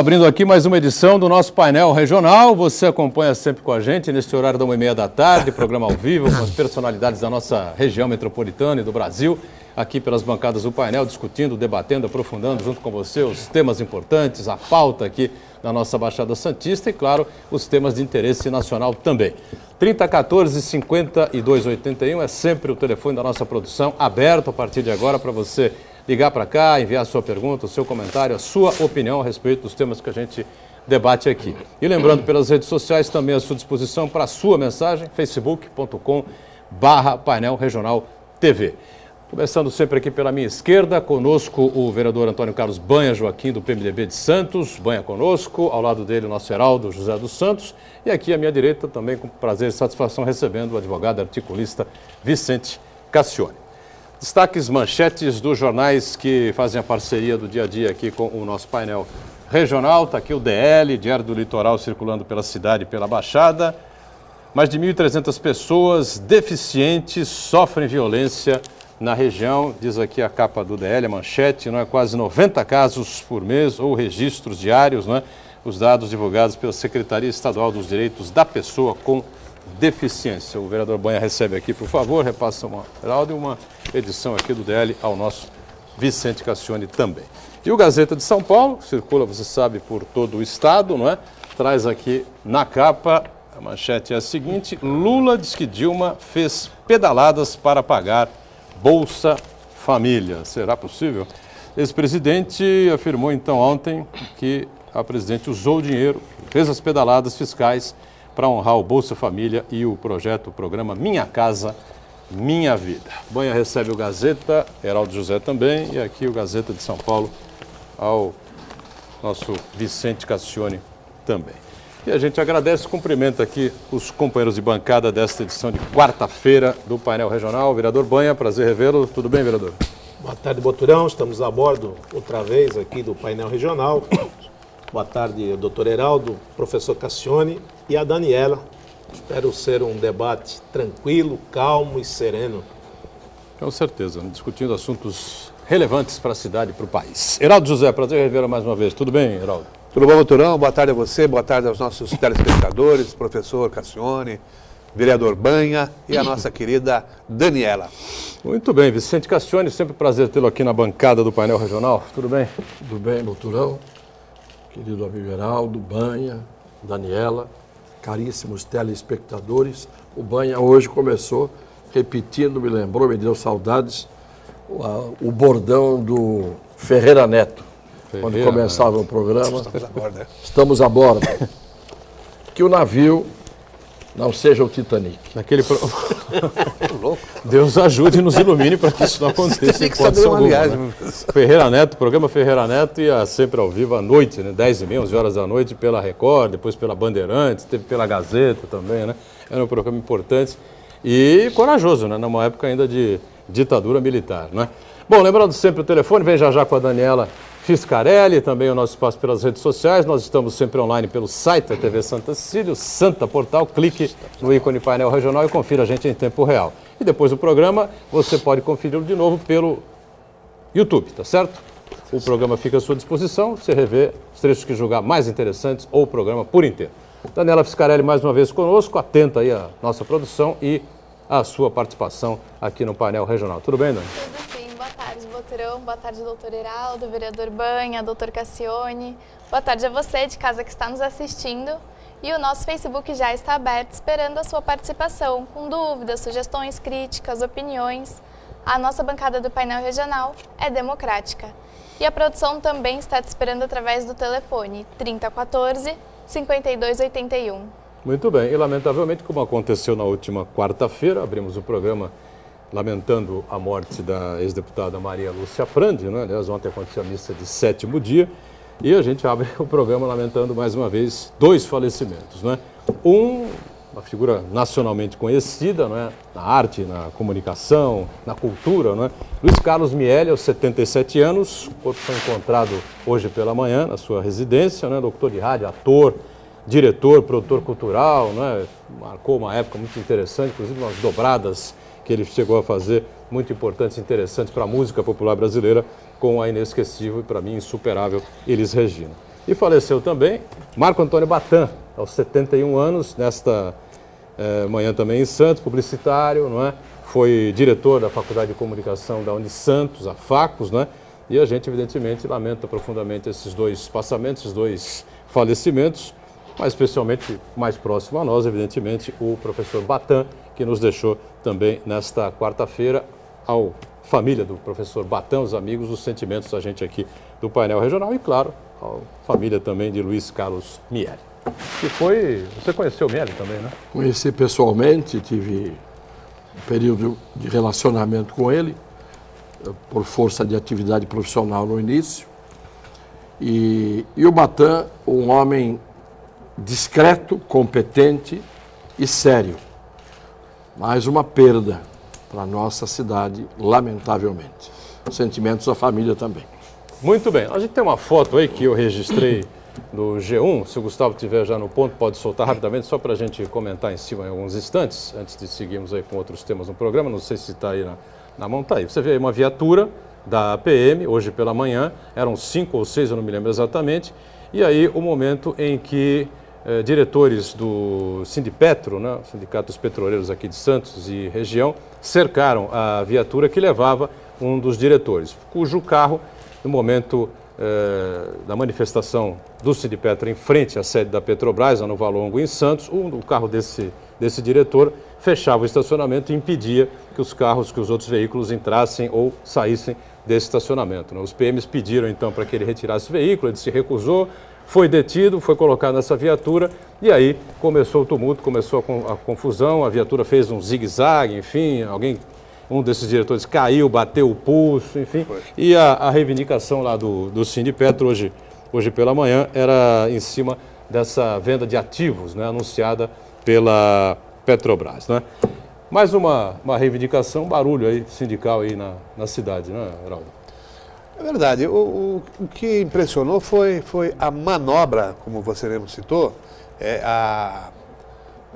abrindo aqui mais uma edição do nosso painel regional. Você acompanha sempre com a gente neste horário da 1h30 da tarde, programa ao vivo com as personalidades da nossa região metropolitana e do Brasil, aqui pelas bancadas do painel, discutindo, debatendo, aprofundando junto com você os temas importantes, a pauta aqui da nossa Baixada Santista e, claro, os temas de interesse nacional também. 3014-5281 é sempre o telefone da nossa produção, aberto a partir de agora para você ligar para cá, enviar a sua pergunta, o seu comentário, a sua opinião a respeito dos temas que a gente debate aqui. E lembrando, pelas redes sociais também à sua disposição para a sua mensagem, facebook.com/painel regional TV. Começando sempre aqui pela minha esquerda, conosco o vereador Antônio Carlos Banha Joaquim, do PMDB de Santos. Banha conosco, ao lado dele o nosso Heraldo José dos Santos. E aqui à minha direita, também com prazer e satisfação, recebendo o advogado articulista Vicente Cassione. Destaques, manchetes dos jornais que fazem a parceria do dia a dia aqui com o nosso painel regional. Está aqui o DL, Diário do Litoral, circulando pela cidade e pela Baixada. Mais de 1.300 pessoas deficientes sofrem violência na região, diz aqui a capa do DL, a manchete, não é? Quase 90 casos por mês ou registros diários, não é? Os dados divulgados pela Secretaria Estadual dos Direitos da Pessoa com Deficiência. O vereador Banha recebe aqui, por favor, repassa uma Heraldo e uma edição aqui do DL ao nosso Vicente Cassione também. E o Gazeta de São Paulo, circula, você sabe, por todo o estado, não é? Traz aqui na capa, a manchete é a seguinte: Lula diz que Dilma fez pedaladas para pagar Bolsa Família. Será possível? Ex-presidente afirmou então ontem que a presidente usou o dinheiro, fez as pedaladas fiscais para honrar o Bolsa Família e o programa Minha Casa, Minha Vida. Banha recebe o Gazeta, Heraldo José também, e aqui o Gazeta de São Paulo ao nosso Vicente Cassione também. E a gente agradece e cumprimenta aqui os companheiros de bancada desta edição de quarta-feira do painel regional. Vereador Banha, prazer revê-lo. Tudo bem, vereador? Boa tarde, Boturão. Estamos a bordo outra vez aqui do painel regional. Boa tarde, doutor Heraldo, professor Cassione e a Daniela. Espero ser um debate tranquilo, calmo e sereno. Com certeza, discutindo assuntos relevantes para a cidade e para o país. Heraldo José, prazer revê-lo mais uma vez. Tudo bem, Heraldo? Tudo bom, Boturão? Boa tarde a você, boa tarde aos nossos telespectadores, professor Cassione, vereador Banha e a nossa querida Daniela. Muito bem, Vicente Cassione, sempre um prazer tê-lo aqui na bancada do painel regional. Tudo bem? Tudo bem, Boturão? Querido amigo Heraldo, Banha, Daniela, caríssimos telespectadores. O Banha hoje começou repetindo, me lembrou, me deu saudades, o bordão do Ferreira Neto. Quando começava o programa, estamos a bordo. Que o navio não seja o Titanic. Deus ajude e nos ilumine para que isso não aconteça. Tem que saber uma viagem. Ferreira Neto, programa Ferreira Neto ia sempre ao vivo à noite, né? 10h30, 11 horas da noite, pela Record, depois pela Bandeirantes, teve pela Gazeta também, né? Era um programa importante e corajoso, né? Numa época ainda de ditadura militar, né? Bom, lembrando sempre o telefone, vem já com a Daniela Fiscarelli, também o nosso espaço pelas redes sociais. Nós estamos sempre online pelo site da TV Santa Cecília, Santa Portal. Clique no ícone painel regional e confira a gente em tempo real. E depois do programa, você pode conferi-lo de novo pelo YouTube, tá certo? O programa fica à sua disposição, você revê os trechos que julgar mais interessantes ou o programa por inteiro. Daniela Fiscarelli mais uma vez conosco, atenta aí à nossa produção e à sua participação aqui no painel regional. Tudo bem, Dani? Tudo sim. Boa tarde, Boturão. Boa tarde, doutor Heraldo, vereador Banha, doutor Cassione. Boa tarde a você de casa que está nos assistindo. E o nosso Facebook já está aberto, esperando a sua participação, com dúvidas, sugestões, críticas, opiniões. A nossa bancada do painel regional é democrática. E a produção também está te esperando através do telefone 3014-5281. Muito bem. E, lamentavelmente, como aconteceu na última quarta-feira, abrimos o programa lamentando a morte da ex-deputada Maria Lúcia Frandi, né? Aliás, ontem aconteceu a missa de 7º dia, e a gente abre o programa lamentando mais uma vez 2 falecimentos, né? Uma figura nacionalmente conhecida, né? Na arte, na comunicação, na cultura, né? Luiz Carlos Miele, aos 77 anos, o corpo foi encontrado hoje pela manhã na sua residência, né? Locutor de rádio, ator, diretor, produtor cultural, né? Marcou uma época muito interessante, inclusive umas dobradas que ele chegou a fazer muito importantes e interessantes para a música popular brasileira, com a inesquecível e, para mim, insuperável Elis Regina. E faleceu também Marco Antônio Batan, aos 71 anos, nesta manhã também em Santos, publicitário, não é? Foi diretor da Faculdade de Comunicação da Unisantos, a Facos, né? E a gente, evidentemente, lamenta profundamente esses dois passamentos, esses dois falecimentos, mas especialmente mais próximo a nós, evidentemente, o professor Batan, que nos deixou também nesta quarta-feira. Ao família do professor Batan, os amigos, os sentimentos da gente aqui do painel regional e, claro, a família também de Luiz Carlos Miele. Que foi... Você conheceu o Miele também, né? Conheci pessoalmente, tive um período de relacionamento com ele, por força de atividade profissional no início. E o Batan, um homem discreto, competente e sério. Mais uma perda para a nossa cidade, lamentavelmente. Sentimentos da família também. Muito bem. A gente tem uma foto aí que eu registrei no G1. Se o Gustavo estiver já no ponto, pode soltar rapidamente, só para a gente comentar em cima em alguns instantes, antes de seguirmos aí com outros temas no programa. Não sei se está aí na mão, tá aí. Você vê aí uma viatura da PM, hoje pela manhã, eram 5 ou 6, eu não me lembro exatamente, e aí o momento em que diretores do Sindipetro, né, Sindicato dos Petroleiros aqui de Santos e região, cercaram a viatura que levava um dos diretores, cujo carro, no momento da manifestação do Sindipetro em frente à sede da Petrobras, no Valongo, em Santos, o carro desse diretor fechava o estacionamento e impedia que os carros, que os outros veículos entrassem ou saíssem desse estacionamento, né? Os PMs pediram então para que ele retirasse o veículo, ele se recusou, foi detido, foi colocado nessa viatura e aí começou o tumulto, começou a confusão, a viatura fez um zigue-zague, enfim, um desses diretores caiu, bateu o pulso, enfim, e a reivindicação lá do Sindipetro hoje pela manhã era em cima dessa venda de ativos, né, anunciada pela Petrobras, né? Mais uma reivindicação, barulho aí sindical aí na cidade, né, Heraldo? É verdade. O que impressionou foi a manobra, como você mesmo citou,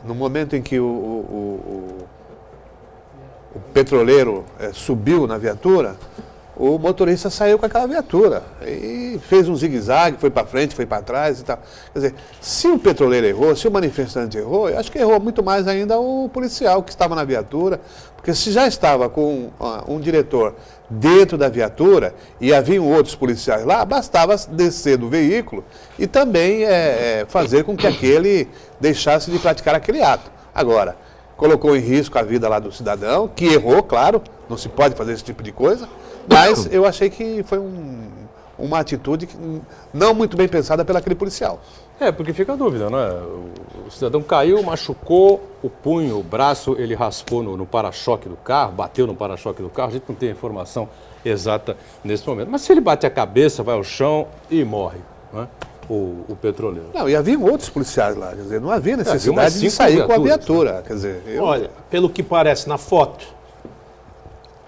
no momento em que o petroleiro subiu na viatura, o motorista saiu com aquela viatura e fez um zigue-zague, foi para frente, foi para trás e tal. Quer dizer, se o petroleiro errou, se o manifestante errou, eu acho que errou muito mais ainda o policial que estava na viatura, porque se já estava com um diretor dentro da viatura e haviam outros policiais lá, bastava descer do veículo e também fazer com que aquele deixasse de praticar aquele ato. Agora, colocou em risco a vida lá do cidadão, que errou, claro, não se pode fazer esse tipo de coisa, mas eu achei que foi uma atitude não muito bem pensada pelaquele policial. Porque fica a dúvida, né? O cidadão caiu, machucou o punho, o braço, ele raspou no para-choque do carro, bateu no para-choque do carro, a gente não tem a informação exata nesse momento. Mas se ele bate a cabeça, vai ao chão e morre, né? O petroleiro. Não, e havia outros policiais lá, quer dizer, não havia necessidade de sair com a viatura. Né? Quer dizer, Olha, pelo que parece na foto,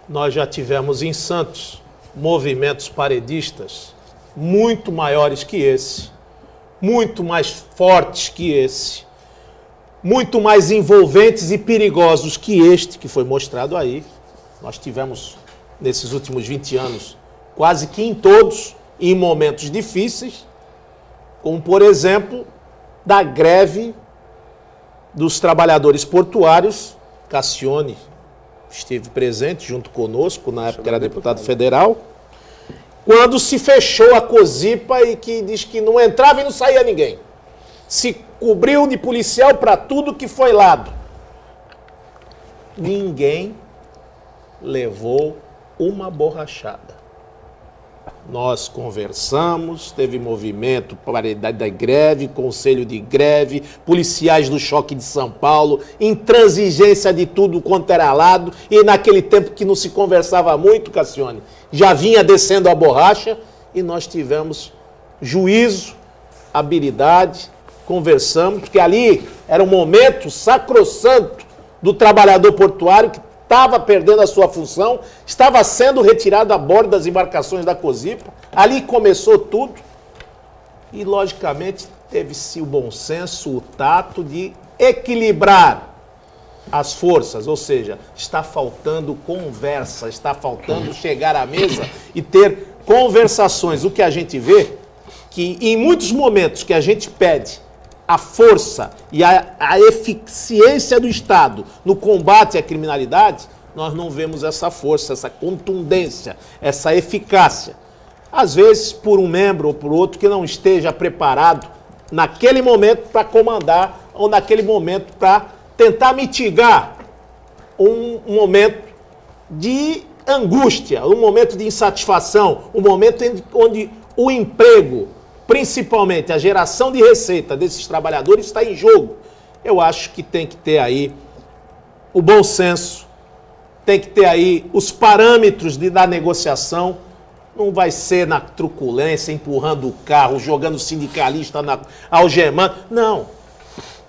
nós já tivemos em Santos movimentos paredistas muito maiores que esse, muito mais fortes que esse, muito mais envolventes e perigosos que este que foi mostrado aí. Nós tivemos, nesses últimos 20 anos, quase que em todos, em momentos difíceis, como, por exemplo, da greve dos trabalhadores portuários. Cassione esteve presente junto conosco, na época era deputado federal, quando se fechou a Cosipa e que diz que não entrava e não saía ninguém. Se cobriu de policial para tudo que foi lado. Ninguém levou uma borrachada. Nós conversamos, teve movimento, paridade da greve, conselho de greve, policiais do choque de São Paulo, intransigência de tudo quanto era lado, e naquele tempo que não se conversava muito, Cassione, já vinha descendo a borracha e nós tivemos juízo, habilidade, conversamos, porque ali era um momento sacrossanto do trabalhador portuário que estava perdendo a sua função, estava sendo retirado a bordo das embarcações da Cosipa. Ali começou tudo e, logicamente, teve-se o bom senso, o tato de equilibrar as forças, ou seja, está faltando conversa, está faltando chegar à mesa e ter conversações. O que a gente vê que em muitos momentos que a gente pede a força e a eficiência do Estado no combate à criminalidade, nós não vemos essa força, essa contundência, essa eficácia. Às vezes por um membro ou por outro que não esteja preparado naquele momento para comandar ou naquele momento para tentar mitigar um momento de angústia, um momento de insatisfação, um momento onde o emprego, principalmente a geração de receita desses trabalhadores, está em jogo. Eu acho que tem que ter aí o bom senso, tem que ter aí os parâmetros da negociação. Não vai ser na truculência, empurrando o carro, jogando o sindicalista, algemando. Não.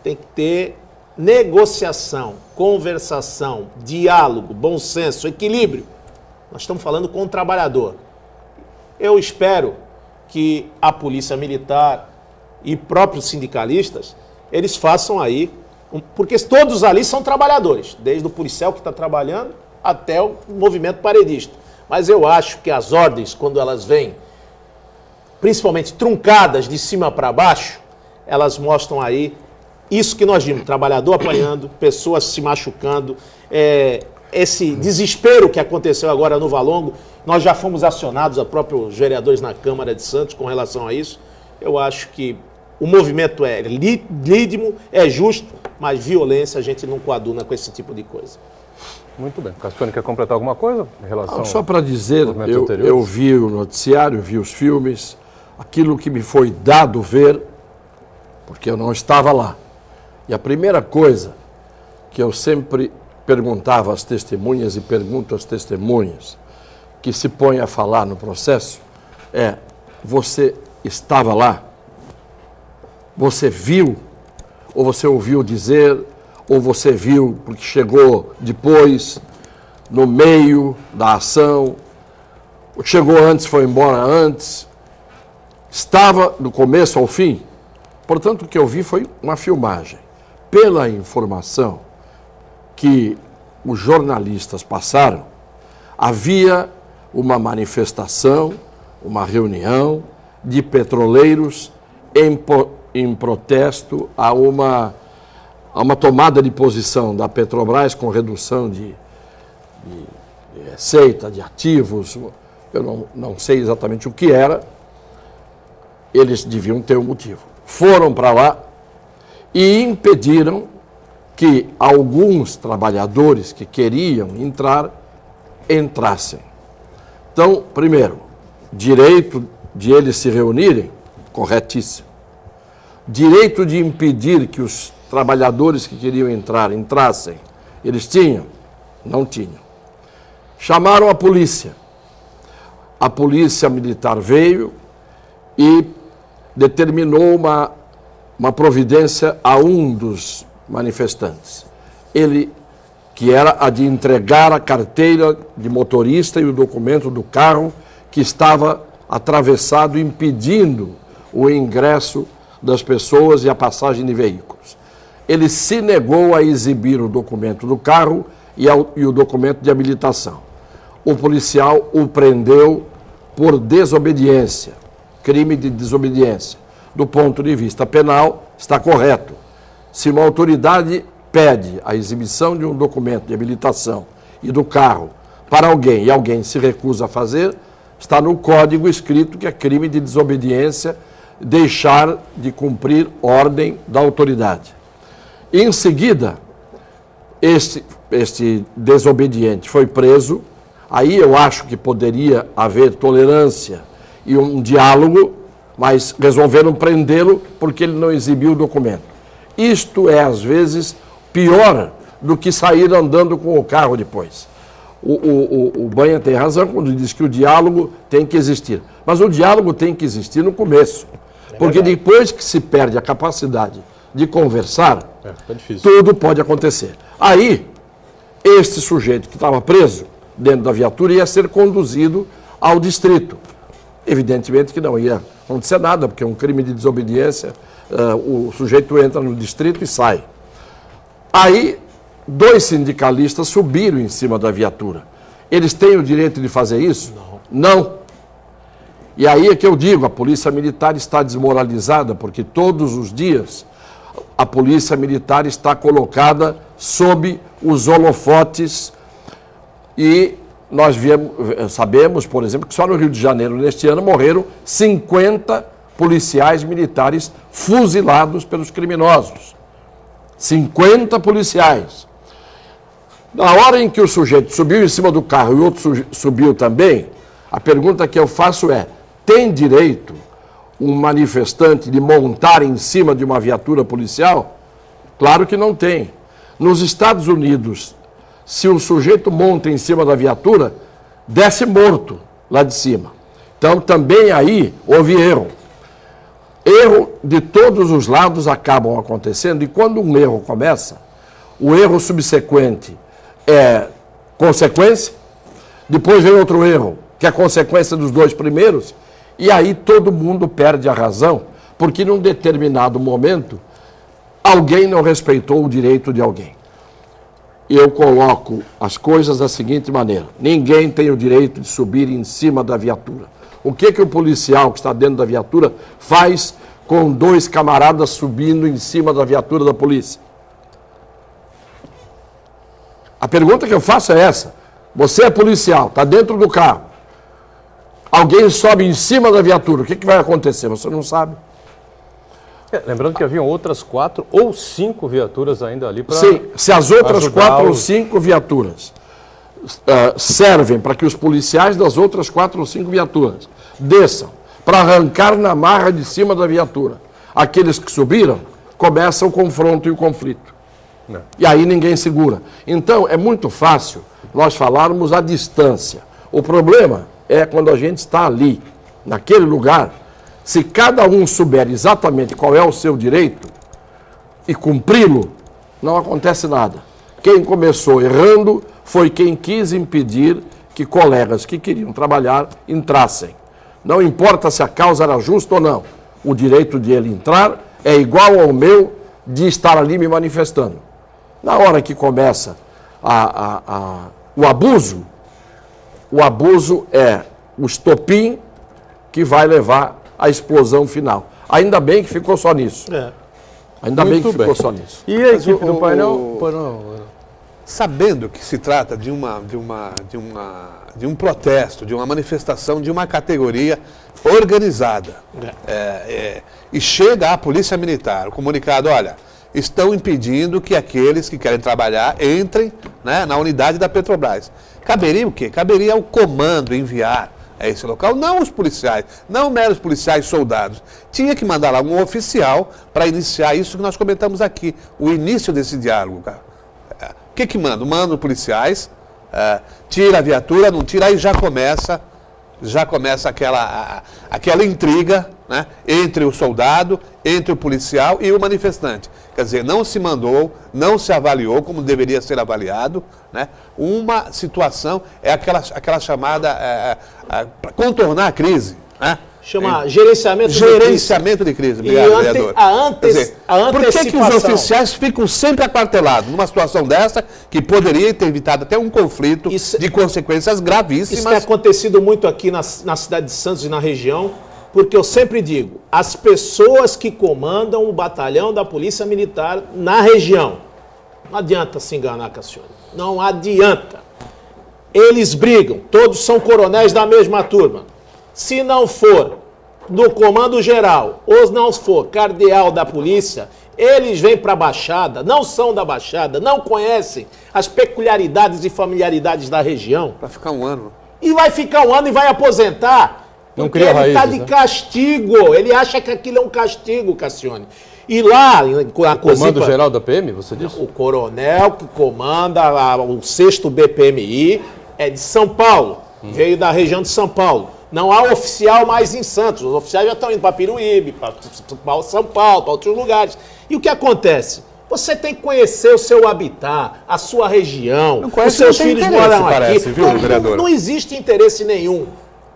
Tem que ter negociação, conversação, diálogo, bom senso, equilíbrio. Nós estamos falando com o trabalhador. Eu espero que a Polícia Militar e próprios sindicalistas, eles façam aí, porque todos ali são trabalhadores, desde o policial que está trabalhando até o movimento paredista. Mas eu acho que as ordens, quando elas vêm, principalmente truncadas de cima para baixo, elas mostram aí isso que nós vimos, trabalhador apanhando, pessoas se machucando, esse desespero que aconteceu agora no Valongo. Nós já fomos acionados, a próprios vereadores na Câmara de Santos, com relação a isso. Eu acho que o movimento é lídimo, é justo, mas violência a gente não coaduna com esse tipo de coisa. Muito bem. Cassione, quer completar alguma coisa em relação Só para dizer, movimentos eu vi o noticiário, vi os filmes, aquilo que me foi dado ver, porque eu não estava lá. E a primeira coisa que eu sempre perguntava às testemunhas e pergunto às testemunhas que se põem a falar no processo é: você estava lá? Você viu? Ou você ouviu dizer? Ou você viu porque chegou depois, no meio da ação? Chegou antes, foi embora antes? Estava do começo ao fim? Portanto, o que eu vi foi uma filmagem. Pela informação que os jornalistas passaram, havia uma manifestação, uma reunião de petroleiros em protesto a uma tomada de posição da Petrobras com redução de receita, de ativos. Eu não sei exatamente o que era. Eles deviam ter um motivo. Foram para lá e impediram que alguns trabalhadores que queriam entrar, entrassem. Então, primeiro, direito de eles se reunirem, corretíssimo. Direito de impedir que os trabalhadores que queriam entrar, entrassem, eles tinham? Não tinham. Chamaram a polícia. A polícia militar veio e determinou uma providência a um dos manifestantes. Ele, que era a de entregar a carteira de motorista e o documento do carro que estava atravessado, impedindo o ingresso das pessoas e a passagem de veículos. Ele se negou a exibir o documento do carro e o documento de habilitação. O policial o prendeu por desobediência, crime de desobediência. Do ponto de vista penal, está correto. Se uma autoridade pede a exibição de um documento de habilitação e do carro para alguém e alguém se recusa a fazer, está no código escrito que é crime de desobediência deixar de cumprir ordem da autoridade. Em seguida, este desobediente foi preso. Aí eu acho que poderia haver tolerância e um diálogo, mas resolveram prendê-lo porque ele não exibiu o documento. Isto é, às vezes, pior do que sair andando com o carro depois. O Banha tem razão quando diz que o diálogo tem que existir. Mas o diálogo tem que existir no começo. Porque depois que se perde a capacidade de conversar, tudo pode acontecer. Aí, este sujeito que estava preso dentro da viatura ia ser conduzido ao distrito. Evidentemente que não ia acontecer nada, porque é um crime de desobediência, o sujeito entra no distrito e sai. Aí, 2 sindicalistas subiram em cima da viatura. Eles têm o direito de fazer isso? Não. E aí é que eu digo, a Polícia Militar está desmoralizada, porque todos os dias a Polícia Militar está colocada sob os holofotes e nós sabemos, por exemplo, que só no Rio de Janeiro, neste ano, morreram 50 policiais militares fuzilados pelos criminosos. 50 policiais. Na hora em que o sujeito subiu em cima do carro e o outro subiu também, a pergunta que eu faço é: tem direito um manifestante de montar em cima de uma viatura policial? Claro que não tem. Nos Estados Unidos, se o sujeito monta em cima da viatura, desce morto lá de cima. Então, também aí houve erro. Erro de todos os lados acabam acontecendo, e quando um erro começa, o erro subsequente é consequência, depois vem outro erro, que é consequência dos dois primeiros, e aí todo mundo perde a razão, porque num determinado momento, alguém não respeitou o direito de alguém. Eu coloco as coisas da seguinte maneira: ninguém tem o direito de subir em cima da viatura. O que o policial que está dentro da viatura faz com dois camaradas subindo em cima da viatura da polícia? A pergunta que eu faço é essa: você é policial, está dentro do carro, alguém sobe em cima da viatura, o que vai acontecer? Você não sabe. Lembrando que haviam outras 4 ou 5 viaturas ainda ali para... Sim, se as outras 4 ou 5 viaturas servem para que os policiais das outras 4 ou 5 viaturas desçam para arrancar na marra de cima da viatura aqueles que subiram, começa o confronto e o conflito. Não. E aí ninguém segura. Então, é muito fácil nós falarmos à distância. O problema é quando a gente está ali, naquele lugar. Se cada um souber exatamente qual é o seu direito e cumpri-lo, não acontece nada. Quem começou errando foi quem quis impedir que colegas que queriam trabalhar entrassem. Não importa se a causa era justa ou não. O direito de ele entrar é igual ao meu de estar ali me manifestando. Na hora que começa o abuso é o estopim que vai levar à explosão final. Ainda bem que ficou só nisso. Ainda bem que ficou só nisso. E a equipe do painel? Sabendo que se trata de um protesto, de uma manifestação, de uma categoria organizada, e chega à Polícia Militar o comunicado: olha, estão impedindo que aqueles que querem trabalhar entrem, né, na unidade da Petrobras. Caberia o quê? Caberia ao comando enviar a esse local, não os policiais, não meros policiais soldados. Tinha que mandar lá um oficial para iniciar isso que nós comentamos aqui, o início desse diálogo, cara. O que manda? Manda os policiais, tira a viatura, não tira, aí já começa aquela intriga, né, entre o soldado, entre o policial e o manifestante. Quer dizer, não se mandou, não se avaliou como deveria ser avaliado, né? Uma situação é aquela chamada para contornar a crise, né? Chama gerenciamento de crise. Obrigado, vereador. Por que os oficiais ficam sempre aquartelados numa situação dessa que poderia ter evitado até um conflito de consequências gravíssimas? Isso tem acontecido muito aqui na cidade de Santos e na região, porque eu sempre digo, as pessoas que comandam o batalhão da Polícia Militar na região, não adianta se enganar, Cassione, não adianta. Eles brigam, todos são coronéis da mesma turma. Se não for do comando geral, ou não for cardeal da polícia, eles vêm para a Baixada, não são da Baixada, não conhecem as peculiaridades e familiaridades da região. Para ficar um ano. E vai ficar um ano e vai aposentar. Não porque cria ele está de castigo. Ele acha que aquilo é um castigo, Cassione. E lá, a Comando Geral da PM, você disse? O coronel que comanda o 6º BPMI é de São Paulo. Veio da região de São Paulo. Não há oficial mais em Santos. Os oficiais já estão indo para Piruíbe, para São Paulo, para outros lugares. E o que acontece? Você tem que conhecer o seu habitat, a sua região. Os seus filhos moram aqui. Não existe interesse nenhum.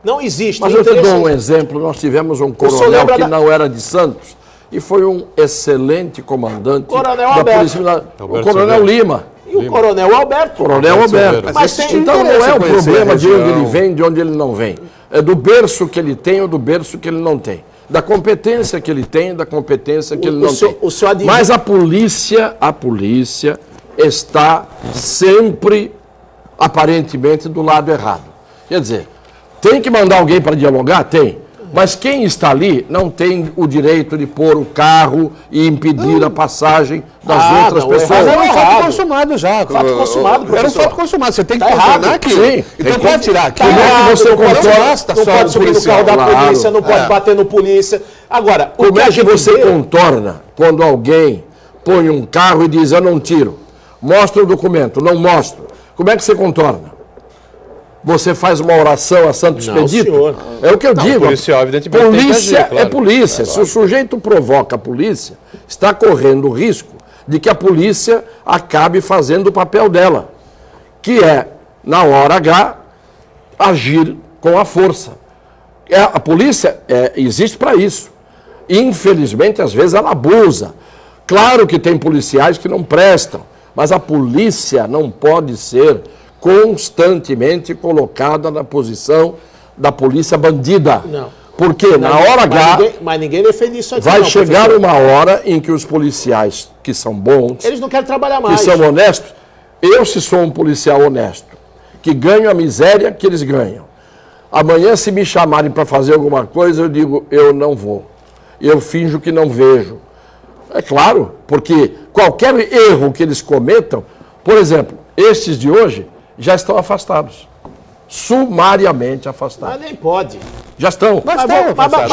Não existe. Mas eu te dou um exemplo. Nós tivemos um coronel que não era de Santos e foi um excelente comandante da Polícia Militar. O Coronel Lima. E o Coronel Alberto. Mas então não é o problema de onde ele vem, de onde ele não vem. do berço que ele tem ou do berço que ele não tem. Da competência que ele tem, da competência que ele não tem. Mas a polícia está sempre, aparentemente, do lado errado. Quer dizer, tem que mandar alguém para dialogar? Tem. Mas quem está ali não tem o direito de pôr o carro e impedir a passagem das outras pessoas. Mas era um fato consumado já. Fato consumado, professor. Era um fato consumado. Você tem que contornar aquilo. Sim. Então pode tirar aquilo. Como é que você contorna? Não pode subir no carro da polícia, não pode bater no polícia. Agora, como é que você contorna quando alguém põe um carro e diz, eu não tiro? Mostra o documento, não mostro. Como é que você contorna? Você faz uma oração a Santo Expedito? Senhor. É o que eu digo. Policial, evidentemente, Polícia tem que agir, é polícia. Se o sujeito provoca a polícia, está correndo o risco de que a polícia acabe fazendo o papel dela, que é, na hora H, agir com a força. A polícia existe para isso. Infelizmente, às vezes, ela abusa. Claro que tem policiais que não prestam, mas a polícia não pode ser constantemente colocada na posição da polícia bandida. Não. Porque na hora H mas ninguém defende isso aqui. vai não, chegar professor. uma hora em que os policiais que são bons, Eles não querem trabalhar que mais. são honestos, eu se sou um policial honesto, que ganho a miséria que eles ganham, amanhã se me chamarem para fazer alguma coisa, eu digo, eu não vou. Eu finjo que não vejo. É claro, porque qualquer erro que eles cometam, por exemplo, estes de hoje, já estão afastados. Sumariamente afastados. Mas nem pode. Já estão.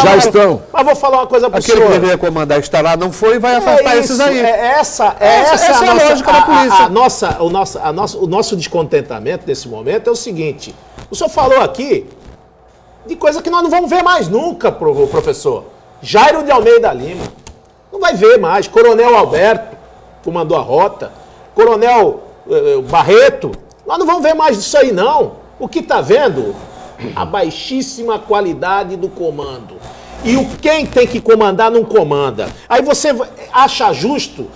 Já estão. Mas vou falar uma coisa para o Aquele que senhor. deveria comandar está lá, não foi e vai afastar esses aí. Essa é a lógica da polícia. O nosso descontentamento nesse momento é o seguinte. O senhor falou aqui de coisa que nós não vamos ver mais nunca, professor. Jairo de Almeida Lima. Não vai ver mais. Coronel Alberto, comandou a rota. Coronel Barreto. Nós não vamos ver mais disso aí, não. O que está vendo? A baixíssima qualidade do comando. E quem tem que comandar não comanda. Aí você acha justo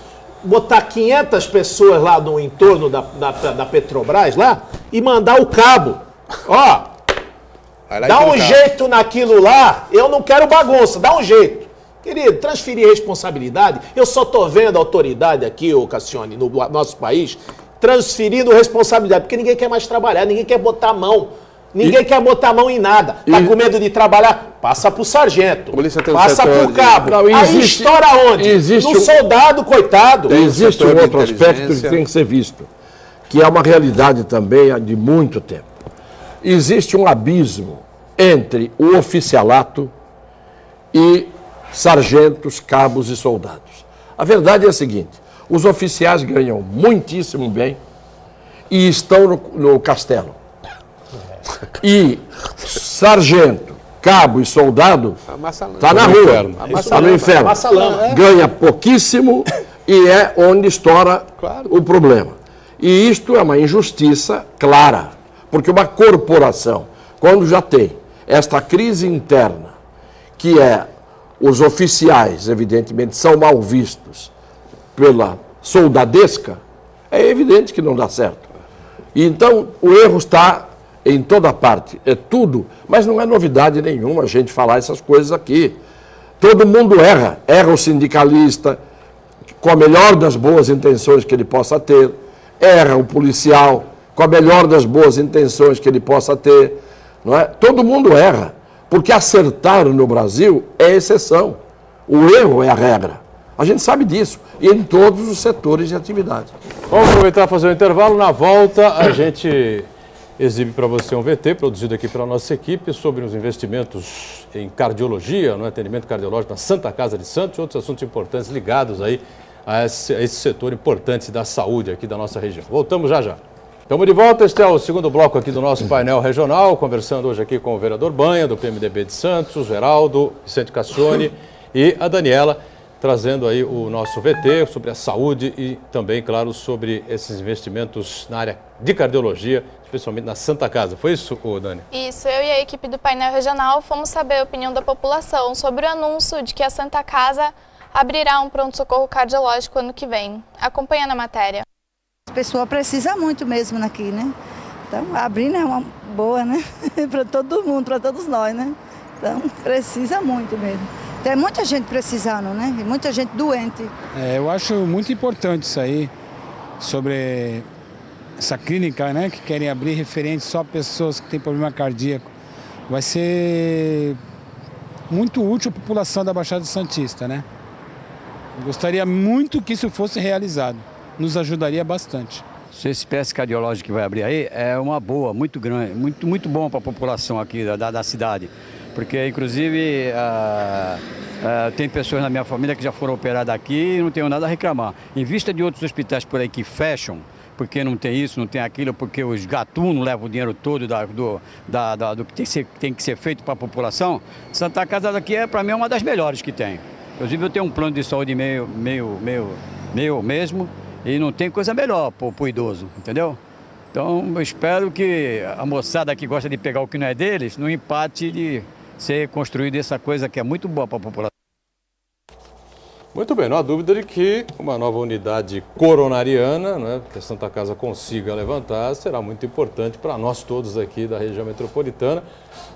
botar 500 pessoas lá no entorno da Petrobras lá e mandar o cabo. Ó, dá um jeito naquilo lá. Eu não quero bagunça, dá um jeito. Querido, transferir responsabilidade. Eu só estou vendo a autoridade aqui, ô Cassione, no nosso país, transferindo responsabilidade, porque ninguém quer mais trabalhar, ninguém quer botar a mão. Ninguém quer botar a mão em nada. Tá com medo de trabalhar? Passa pro sargento. Passa pro cabo. Não, aí estoura onde? No soldado, coitado. Existe um outro aspecto que tem que ser visto, que é uma realidade também há de muito tempo. Existe um abismo entre o oficialato e sargentos, cabos e soldados. A verdade é a seguinte, os oficiais ganham muitíssimo bem e estão no castelo. E sargento, cabo e soldado está na rua, está no inferno. Ganha pouquíssimo e é onde estoura o problema. E isto é uma injustiça clara, porque uma corporação, quando já tem esta crise interna, que é os oficiais, evidentemente, são mal vistos pela soldadesca, é evidente que não dá certo. Então, o erro está em toda parte, é tudo, mas não é novidade nenhuma a gente falar essas coisas aqui. Todo mundo erra, erra o sindicalista, com a melhor das boas intenções que ele possa ter, erra o policial, com a melhor das boas intenções que ele possa ter, não é? Todo mundo erra, porque acertar no Brasil é exceção, o erro é a regra. A gente sabe disso, e em todos os setores de atividade. Vamos aproveitar e fazer um intervalo. Na volta, a gente exibe para você um VT produzido aqui pela nossa equipe sobre os investimentos em cardiologia, no atendimento cardiológico na Santa Casa de Santos e outros assuntos importantes ligados aí a esse setor importante da saúde aqui da nossa região. Voltamos já já. Estamos de volta, este é o segundo bloco aqui do nosso painel regional, conversando hoje aqui com o vereador Banha, do PMDB de Santos, Geraldo, Vicente Cassione e a Daniela, trazendo aí o nosso VT sobre a saúde e também, claro, sobre esses investimentos na área de cardiologia, especialmente na Santa Casa. Foi isso, Dani? Isso, eu e a equipe do painel regional fomos saber a opinião da população sobre o anúncio de que a Santa Casa abrirá um pronto-socorro cardiológico ano que vem. Acompanha na matéria. A pessoa precisa muito mesmo aqui, né? Então, abrindo é uma boa, né? Para todo mundo, para todos nós, né? Então, precisa muito mesmo. Tem muita gente precisando, né? E muita gente doente. Eu acho muito importante isso aí, sobre essa clínica, né? Que querem abrir referente só a pessoas que têm problema cardíaco. Vai ser muito útil à população da Baixada Santista, né? Gostaria muito que isso fosse realizado. Nos ajudaria bastante. Esse PS cardiológico que vai abrir aí é uma boa, muito grande, muito bom para a população aqui da cidade. Porque, inclusive, tem pessoas na minha família que já foram operadas aqui e não tenho nada a reclamar. Em vista de outros hospitais por aí que fecham, porque não tem isso, não tem aquilo, porque os gatunos levam o dinheiro todo do que tem que ser feito para a população, Santa Casa daqui para mim é uma das melhores que tem. Inclusive eu tenho um plano de saúde meio mesmo e não tem coisa melhor para o idoso, entendeu? Então eu espero que a moçada que gosta de pegar o que não é deles, não empate de ser construída essa coisa que é muito boa para a população. Muito bem, não há dúvida de que uma nova unidade coronariana, né, que a Santa Casa consiga levantar, será muito importante para nós todos aqui da região metropolitana.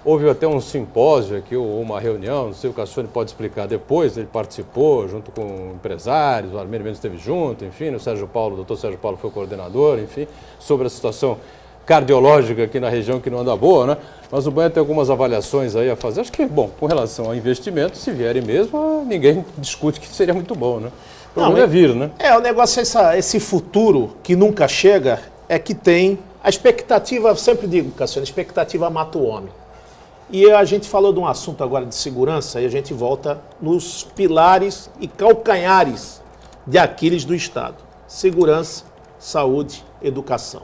Houve até um simpósio aqui, ou uma reunião, não sei, o Cassione pode explicar depois, ele participou junto com empresários, o Armênio Mendes esteve junto, enfim, o Sérgio Paulo, o doutor Sérgio Paulo foi o coordenador, enfim, sobre a situação cardiológica aqui na região que não anda boa, né? Mas o Banha tem algumas avaliações aí a fazer. Acho que, bom, com relação ao investimento, se vierem mesmo, ninguém discute que seria muito bom, né? O problema é vir, né? O negócio é esse futuro que nunca chega, é que tem a expectativa, eu sempre digo, Cassiano, a expectativa mata o homem. E a gente falou de um assunto agora de segurança e a gente volta nos pilares e calcanhares de Aquiles do Estado. Segurança, saúde, educação.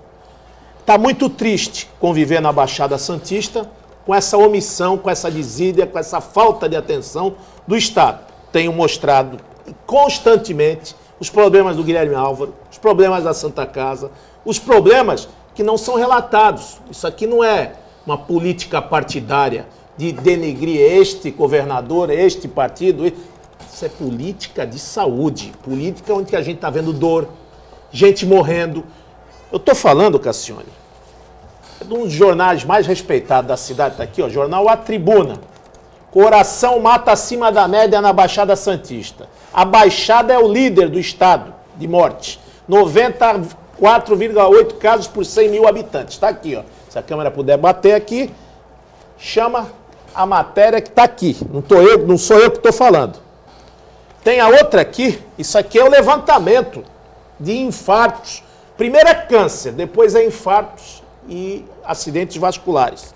Está muito triste conviver na Baixada Santista com essa omissão, com essa desídia, com essa falta de atenção do Estado. Tenho mostrado constantemente os problemas do Guilherme Álvaro, os problemas da Santa Casa, os problemas que não são relatados. Isso aqui não é uma política partidária de denegrir este governador, este partido. Isso é política de saúde, política onde a gente está vendo dor, gente morrendo. Eu estou falando, Cassione, de um dos jornais mais respeitados da cidade, está aqui, ó, jornal A Tribuna. Coração mata acima da média na Baixada Santista. A Baixada é o líder do estado de morte. 94,8 casos por 100 mil habitantes. Está aqui, ó. Se a câmera puder bater aqui, chama a matéria que está aqui. Não sou eu que estou falando. Tem a outra aqui, isso aqui é o levantamento de infartos. Primeiro é câncer, depois é infartos e acidentes vasculares.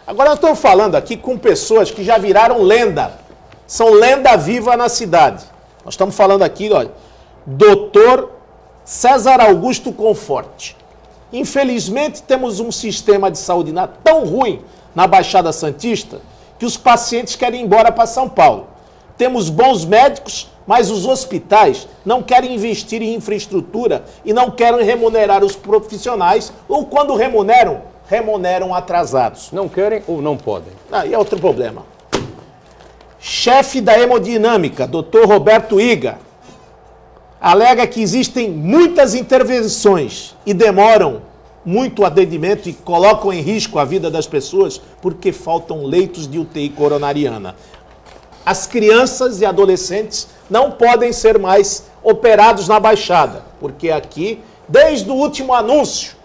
Agora nós estamos falando aqui com pessoas que já viraram lenda. São lenda viva na cidade. Nós estamos falando aqui, olha, Dr. César Augusto Conforte. Infelizmente temos um sistema de saúde tão ruim na Baixada Santista que os pacientes querem ir embora para São Paulo. Temos bons médicos, mas os hospitais não querem investir em infraestrutura e não querem remunerar os profissionais, ou quando remuneram atrasados. Não querem ou não podem? E é outro problema. Chefe da hemodinâmica, Dr. Roberto Iga, alega que existem muitas intervenções e demoram muito o atendimento e colocam em risco a vida das pessoas porque faltam leitos de UTI coronariana. As crianças e adolescentes não podem ser mais operados na Baixada, porque aqui, desde o último anúncio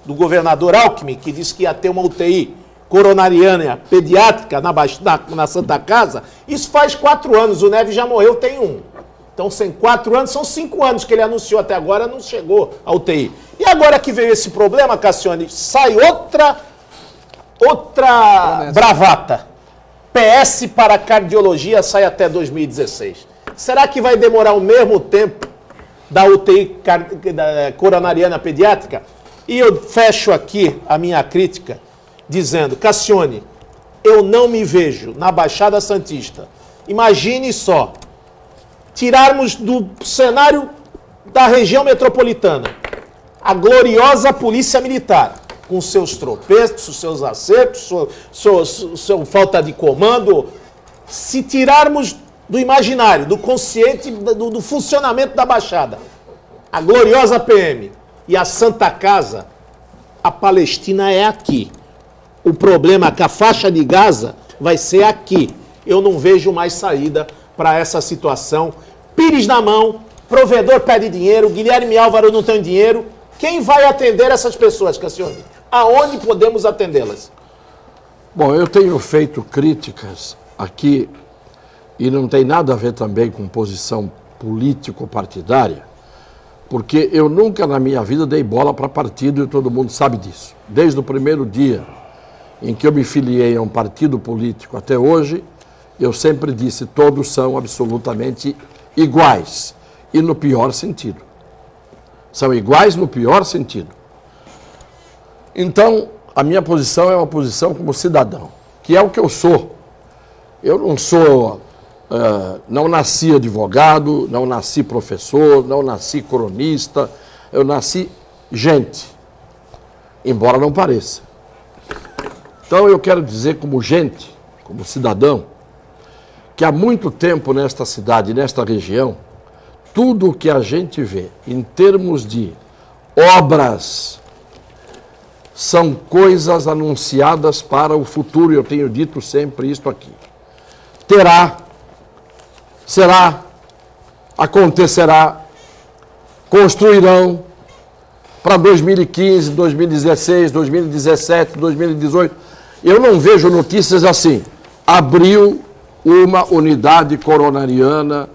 do governador Alckmin, que disse que ia ter uma UTI coronariana pediátrica na Santa Casa, isso faz 4 anos, o Neves já morreu, tem 1. Então, sem 4 anos, são 5 anos que ele anunciou até agora, não chegou a UTI. E agora que veio esse problema, Cassione, sai outra bravata. PS para cardiologia sai até 2016. Será que vai demorar o mesmo tempo da UTI coronariana pediátrica? E eu fecho aqui a minha crítica dizendo, Cassione, eu não me vejo na Baixada Santista. Imagine só, tirarmos do cenário da região metropolitana a gloriosa Polícia Militar, com seus tropeços, seus acertos, sua falta de comando. Se tirarmos do imaginário, do consciente, do funcionamento da Baixada, a gloriosa PM e a Santa Casa, a Palestina é aqui. O problema é que a faixa de Gaza vai ser aqui. Eu não vejo mais saída para essa situação. Pires na mão, provedor pede dinheiro, Guilherme Álvaro não tem dinheiro. Quem vai atender essas pessoas, Cassione? Aonde podemos atendê-las? Bom, eu tenho feito críticas aqui e não tem nada a ver também com posição político-partidária, porque eu nunca na minha vida dei bola para partido e todo mundo sabe disso. Desde o primeiro dia em que eu me filiei a um partido político até hoje, eu sempre disse, todos são absolutamente iguais, e no pior sentido. São iguais no pior sentido. Então, a minha posição é uma posição como cidadão, que é o que eu sou. Eu não sou, não nasci advogado, não nasci professor, não nasci cronista, eu nasci gente, embora não pareça. Então eu quero dizer como gente, como cidadão, que há muito tempo nesta cidade, nesta região, tudo o que a gente vê em termos de obras são coisas anunciadas para o futuro, eu tenho dito sempre isto aqui. Terá, será, acontecerá, construirão para 2015, 2016, 2017, 2018. Eu não vejo notícias assim. Abriu uma unidade coronariana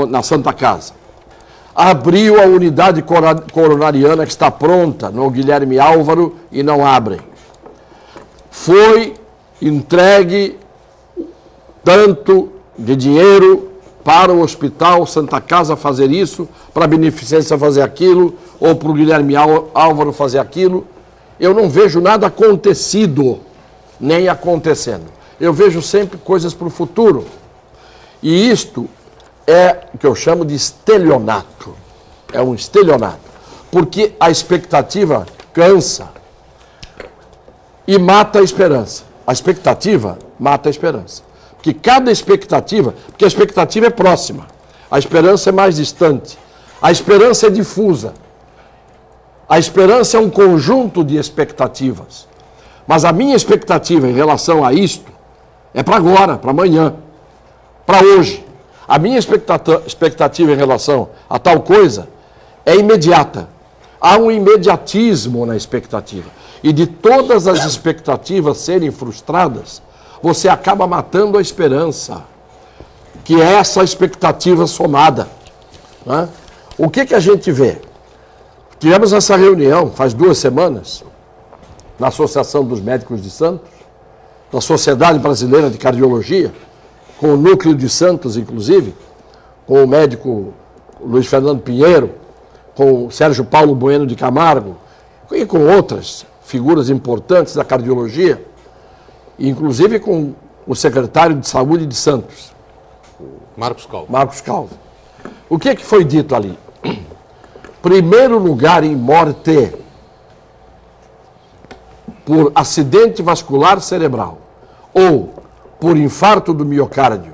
na Santa Casa. Abriu a unidade coronariana que está pronta no Guilherme Álvaro e não abrem. Foi entregue tanto de dinheiro para o Hospital Santa Casa fazer isso, para a Beneficência fazer aquilo, ou para o Guilherme Álvaro fazer aquilo. Eu não vejo nada acontecido, nem acontecendo. Eu vejo sempre coisas para o futuro. E isto é o que eu chamo de estelionato. É um estelionato. Porque a expectativa cansa e mata a esperança. A expectativa mata a esperança. Porque cada expectativa, porque a expectativa é próxima, a esperança é mais distante, a esperança é difusa. A esperança é um conjunto de expectativas. Mas a minha expectativa em relação a isto é para agora, para amanhã, para hoje. A minha expectativa em relação a tal coisa é imediata. Há um imediatismo na expectativa. E de todas as expectativas serem frustradas, você acaba matando a esperança, que é essa expectativa somada. Né? O que a gente vê? Tivemos essa reunião faz 2 semanas, na Associação dos Médicos de Santos, da Sociedade Brasileira de Cardiologia, com o núcleo de Santos, inclusive, com o médico Luiz Fernando Pinheiro, com o Sérgio Paulo Bueno de Camargo, e com outras figuras importantes da cardiologia, inclusive com o secretário de Saúde de Santos, Marcos Calvo. Marcos Calvo. O que foi dito ali? Primeiro lugar em morte por acidente vascular cerebral ou por infarto do miocárdio,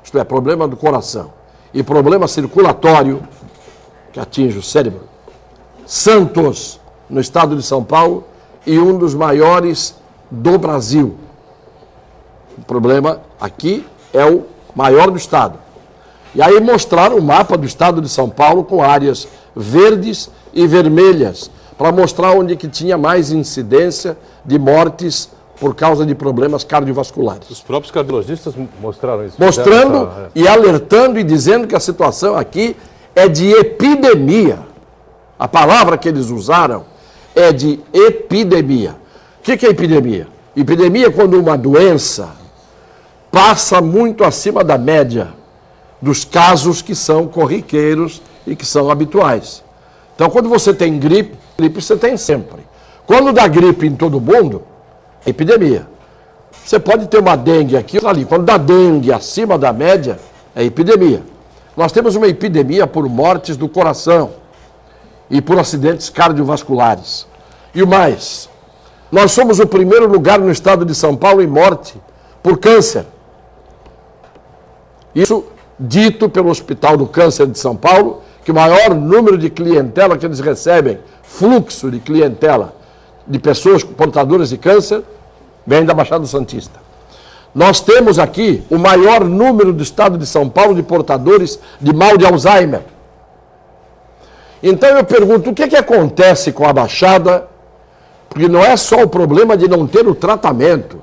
isto é, problema do coração, e problema circulatório que atinge o cérebro. Santos, no estado de São Paulo, e um dos maiores do Brasil. O problema aqui é o maior do estado. E aí mostraram o mapa do estado de São Paulo com áreas verdes e vermelhas, para mostrar onde que tinha mais incidência de mortes por causa de problemas cardiovasculares. Os próprios cardiologistas mostraram isso. Mostrando e alertando e dizendo que a situação aqui é de epidemia. A palavra que eles usaram é de epidemia. O que é epidemia? Epidemia é quando uma doença passa muito acima da média dos casos que são corriqueiros e que são habituais. Então, quando você tem gripe você tem sempre. Quando dá gripe em todo mundo, é epidemia. Você pode ter uma dengue aqui ou ali. Quando dá dengue acima da média, é epidemia. Nós temos uma epidemia por mortes do coração e por acidentes cardiovasculares. E o mais, nós somos o primeiro lugar no estado de São Paulo em morte por câncer. Isso dito pelo Hospital do Câncer de São Paulo, que o maior número de clientela que eles recebem, fluxo de clientela de pessoas portadoras de câncer vem da Baixada Santista. Nós temos aqui o maior número do estado de São Paulo de portadores de mal de Alzheimer. Então eu pergunto, o que acontece com a Baixada? Porque não é só o problema de não ter o tratamento,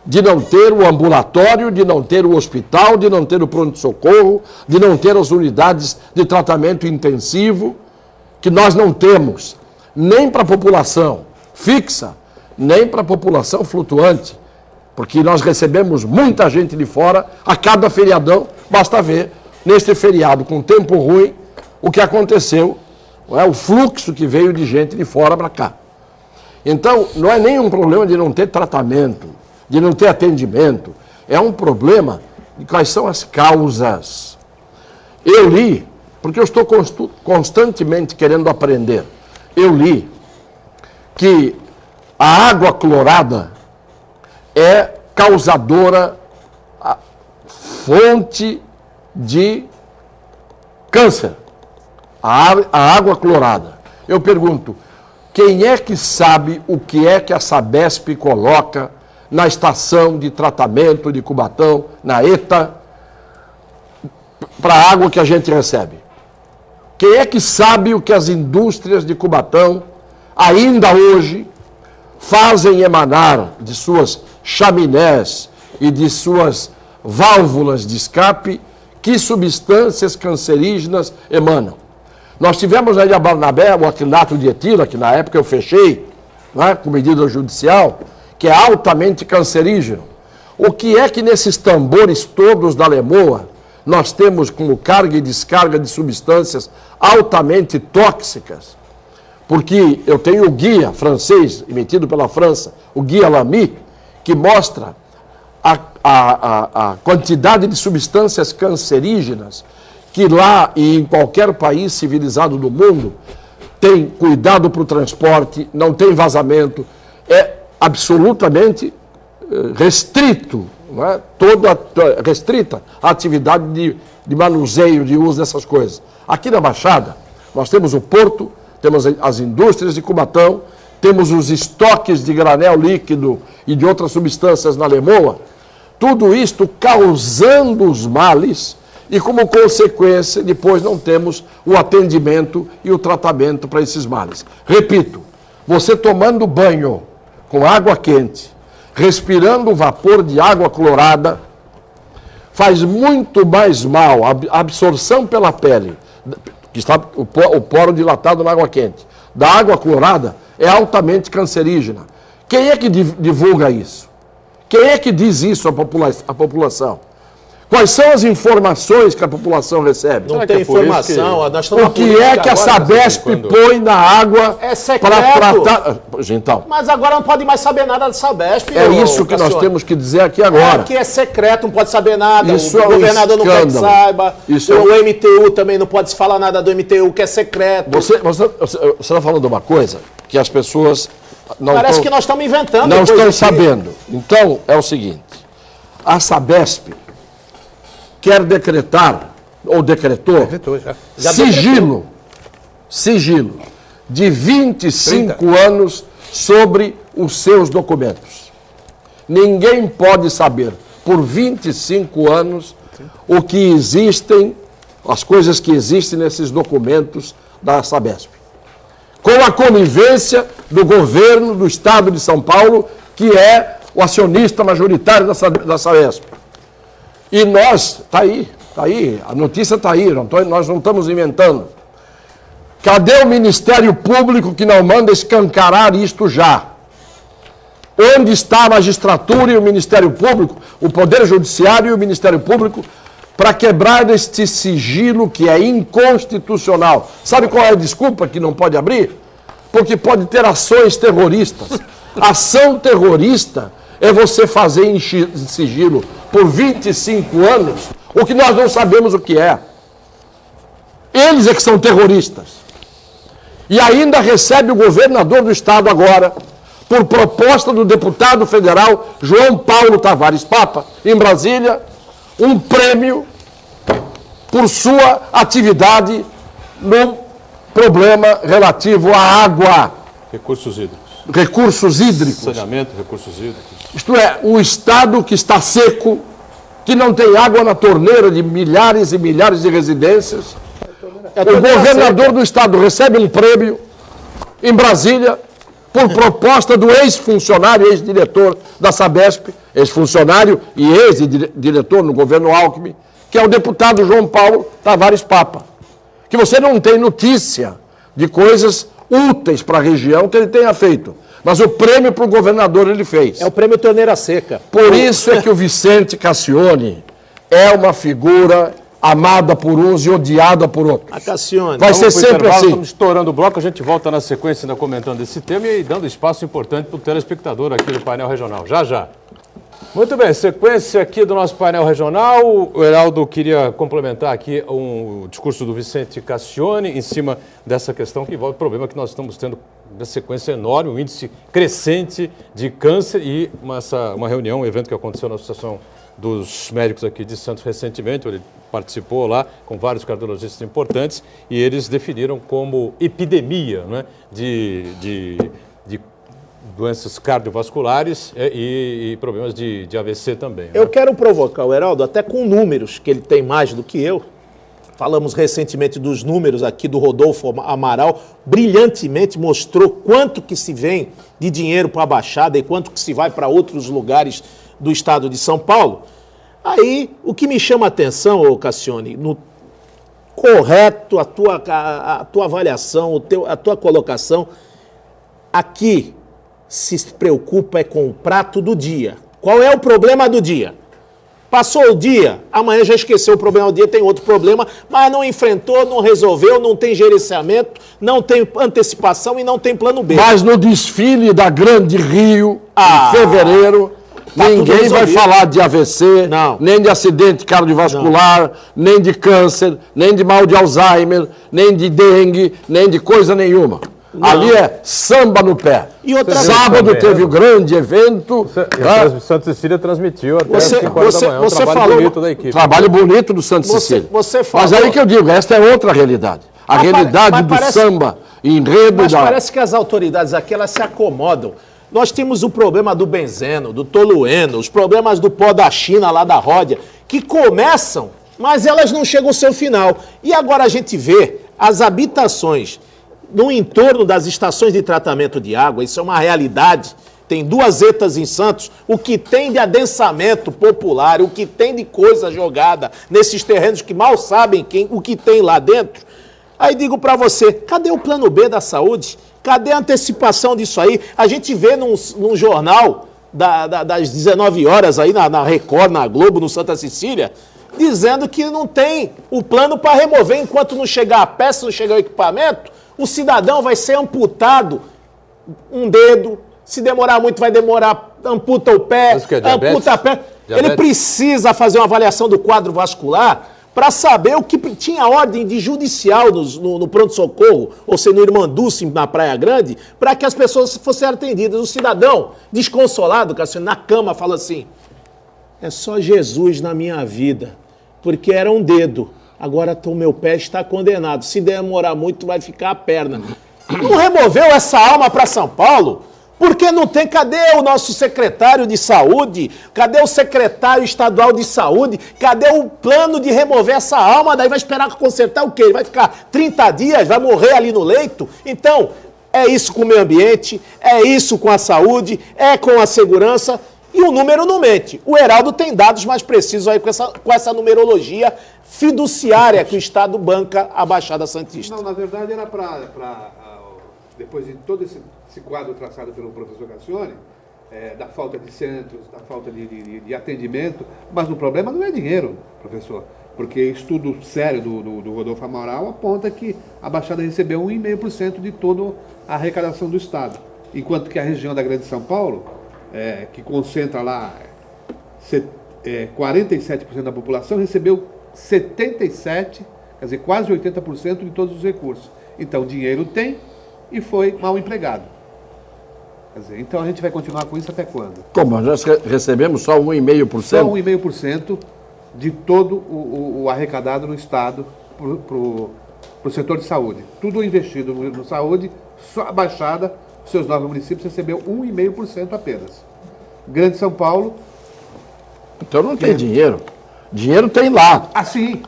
de não ter o ambulatório, de não ter o hospital, de não ter o pronto-socorro, de não ter as unidades de tratamento intensivo, que nós não temos, nem para a população fixa, nem para a população flutuante, porque nós recebemos muita gente de fora a cada feriadão. Basta ver, neste feriado com tempo ruim, o que aconteceu, o fluxo que veio de gente de fora para cá. Então, não é nenhum problema de não ter tratamento, de não ter atendimento, é um problema de quais são as causas. Eu li, porque eu estou constantemente querendo aprender, eu li que a água clorada é causadora, fonte de câncer. A água clorada. Eu pergunto, quem é que sabe o que é que a Sabesp coloca na estação de tratamento de Cubatão, na ETA, para a água que a gente recebe? Quem é que sabe o que as indústrias de Cubatão, ainda hoje, fazem emanar de suas chaminés e de suas válvulas de escape, que substâncias cancerígenas emanam? Nós tivemos aí a Barnabé, o acrilato de etila, que na época eu fechei, né, com medida judicial, que é altamente cancerígeno. O que é que nesses tambores todos da Lemoa nós temos como carga e descarga de substâncias altamente tóxicas? Porque eu tenho o guia francês, emitido pela França, o guia Lamy, que mostra a quantidade de substâncias cancerígenas que lá e em qualquer país civilizado do mundo tem cuidado para o transporte, não tem vazamento, é absolutamente restrito, não é? Restrita a atividade de manuseio, de uso dessas coisas. Aqui na Baixada, nós temos o porto, temos as indústrias de Cubatão, temos os estoques de granel líquido e de outras substâncias na Lemoa, tudo isto causando os males e, como consequência, depois não temos o atendimento e o tratamento para esses males. Repito, você tomando banho com água quente, respirando o vapor de água clorada, faz muito mais mal a absorção pela pele, que está o poro dilatado na água quente, da água clorada, é altamente cancerígena. Quem é que divulga isso? Quem é que diz isso à população? Quais são as informações que a população recebe? Não tem informação. Nós estamos o que é que a Sabesp põe na água para tratar... Então, mas agora não pode mais saber nada da Sabesp. É isso que nós temos que dizer aqui agora. Que é secreto, não pode saber nada. Isso o governador não quer que saiba. Isso o MTU também não pode se falar nada do MTU, que é secreto. Você está falando de uma coisa que as pessoas... Parece que nós estamos inventando. Não estão sabendo. Então, é o seguinte. A Sabesp quer decretar, ou decretou, sigilo de 25 anos sobre os seus documentos. Ninguém pode saber, por 25 anos, o que existem, as coisas que existem nesses documentos da Sabesp. Com a conivência do governo do Estado de São Paulo, que é o acionista majoritário da Sabesp. E nós, está aí, a notícia está aí, nós não estamos inventando. Cadê o Ministério Público que não manda escancarar isto já? Onde está a magistratura e o Ministério Público, o Poder Judiciário e o Ministério Público, para quebrar este sigilo que é inconstitucional? Sabe qual é a desculpa que não pode abrir? Porque pode ter ações terroristas. Ação terrorista é você fazer em sigilo por 25 anos o que nós não sabemos o que é. Eles é que são terroristas. E ainda recebe o governador do estado agora, por proposta do deputado federal João Paulo Tavares Papa, em Brasília, um prêmio por sua atividade no problema relativo à água. Recursos hídricos. recursos hídricos. Saneamento, recursos hídricos. Isto é, o estado que está seco, que não tem água na torneira de milhares e milhares de residências. O governador do estado recebe um prêmio em Brasília por proposta do ex-funcionário, ex-diretor da Sabesp, ex-funcionário e ex-diretor no governo Alckmin, que é o deputado João Paulo Tavares Papa. Que você não tem notícia de coisas úteis para a região que ele tenha feito. Mas o prêmio para o governador ele fez. É o prêmio Torneira Seca. Por isso é que o Vicente Cassione é uma figura amada por uns e odiada por outros. A Cassione. Vai ser sempre assim. Estamos estourando o bloco, a gente volta na sequência ainda comentando esse tema e dando espaço importante para o telespectador aqui do painel regional. Já, já. Muito bem, sequência aqui do nosso painel regional. O Heraldo queria complementar aqui o discurso do Vicente Cassione em cima dessa questão que envolve o problema que nós estamos tendo uma sequência enorme, um índice crescente de câncer e uma reunião, um evento que aconteceu na Associação dos Médicos aqui de Santos recentemente, ele participou lá com vários cardiologistas importantes e eles definiram como epidemia, né, de doenças cardiovasculares e problemas de AVC também. Né? Eu quero provocar o Heraldo até com números, que ele tem mais do que eu. Falamos recentemente dos números aqui do Rodolfo Amaral, brilhantemente mostrou quanto que se vem de dinheiro para a Baixada e quanto que se vai para outros lugares do estado de São Paulo. Aí, o que me chama a atenção, ô Cassione, no correto, a tua avaliação, a tua colocação, aqui se preocupa é com o prato do dia. Qual é o problema do dia? Passou o dia, amanhã já esqueceu o problema do dia, tem outro problema, mas não enfrentou, não resolveu, não tem gerenciamento, não tem antecipação e não tem plano B. Mas no desfile da Grande Rio, em fevereiro, ninguém vai falar de AVC, nem de acidente cardiovascular, nem de câncer, nem de mal de Alzheimer, nem de dengue, nem de coisa nenhuma. Não. Ali é samba no pé. E outra sábado teve o grande evento. Santa Cecília transmitiu até você trabalho falou, bonito da equipe. Trabalho bonito do Santa Cecília. Você falou, mas aí que eu digo, esta é outra realidade. A realidade do samba, enredo mas parece que as autoridades aqui, elas se acomodam. Nós temos o problema do benzeno, do tolueno, os problemas do pó da China, lá da Ródia, que começam, mas elas não chegam ao seu final. E agora a gente vê as habitações no entorno das estações de tratamento de água, isso é uma realidade. Tem 2 ETAs em Santos, o que tem de adensamento popular, o que tem de coisa jogada nesses terrenos que mal sabem o que tem lá dentro. Aí digo para você, cadê o plano B da saúde? Cadê a antecipação disso aí? A gente vê num jornal das 19 horas aí na Record, na Globo, no Santa Cecília, dizendo que não tem o plano para remover enquanto não chegar a peça, não chegar o equipamento, o cidadão vai ser amputado um dedo, se demorar muito vai demorar, amputa o pé, amputa a perna. Ele precisa fazer uma avaliação do quadro vascular para saber o que tinha ordem de judicial no pronto-socorro, ou seja, no Irmanduce, na Praia Grande, para que as pessoas fossem atendidas. O cidadão, desconsolado, Cassiano, na cama, fala assim, é só Jesus na minha vida, porque era um dedo. Agora o meu pé está condenado. Se demorar muito, vai ficar a perna. Não removeu essa alma para São Paulo? Porque não tem, cadê o nosso secretário de saúde? Cadê o secretário estadual de saúde? Cadê o plano de remover essa alma? Daí vai esperar consertar o quê? Ele vai ficar 30 dias, vai morrer ali no leito? Então, é isso com o meio ambiente, é isso com a saúde, é com a segurança e o número não mente. O Heraldo tem dados mais precisos aí com essa numerologia fiduciária que o Estado banca a Baixada Santista. Não, na verdade era depois de todo esse quadro traçado pelo professor Cassione, da falta de centros, da falta de atendimento, mas o problema não é dinheiro, professor, porque estudo sério do Rodolfo Amaral aponta que a Baixada recebeu 1,5% de toda a arrecadação do Estado, enquanto que a região da Grande São Paulo, que concentra lá 47% da população, recebeu 77%, quer dizer, quase 80% de todos os recursos. Então, dinheiro tem e foi mal empregado. Quer dizer, então a gente vai continuar com isso até quando? Como? Nós recebemos só 1,5%? Só 1,5% de todo o arrecadado no Estado para o setor de saúde. Tudo investido no saúde, só a Baixada os seus 9 municípios recebeu 1,5% apenas. Grande São Paulo... Então não tem dinheiro. Dinheiro tem lá. Ah, sim.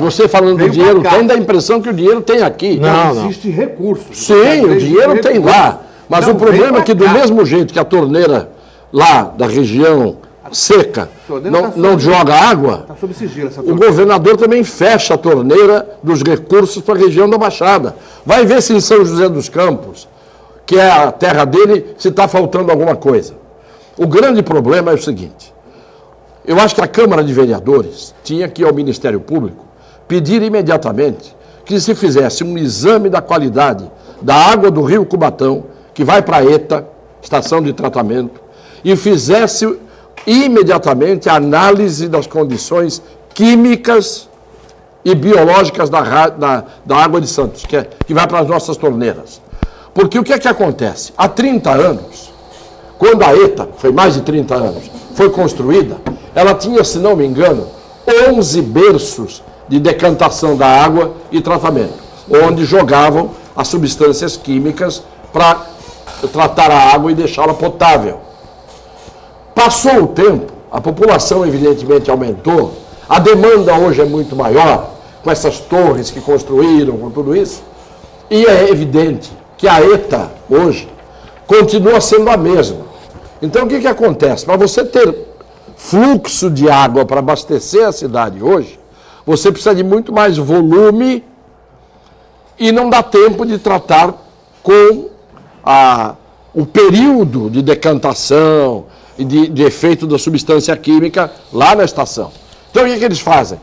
Você falando Veio do dinheiro, pra cá. tem da impressão que o dinheiro tem aqui. Não existe recurso. Sim, o dinheiro tem lá. Mas o problema é que do mesmo jeito que a torneira lá da região seca não joga água, Está sob sigilo essa o torneira. governador também fecha a torneira dos recursos para a região da Baixada. Vai ver se em São José dos Campos, que é a terra dele, se está faltando alguma coisa. O grande problema é o seguinte: eu acho que a Câmara de Vereadores tinha que ir ao Ministério Público pedir imediatamente que se fizesse um exame da qualidade da água do Rio Cubatão, que vai para a ETA, estação de tratamento, e fizesse imediatamente a análise das condições químicas e biológicas da água de Santos, que vai para as nossas torneiras. Porque o que é que acontece? Há 30 anos, quando a ETA, foi mais de 30 anos, foi construída, ela tinha, se não me engano, 11 berços de decantação da água e tratamento, onde jogavam as substâncias químicas para tratar a água e deixá-la potável. Passou o tempo, a população evidentemente aumentou, a demanda hoje é muito maior, com essas torres que construíram, com tudo isso, e é evidente que a ETA hoje continua sendo a mesma. Então o que acontece? Para você ter fluxo de água para abastecer a cidade hoje, você precisa de muito mais volume e não dá tempo de tratar com o período de decantação e de efeito da substância química lá na estação. Então o que eles fazem?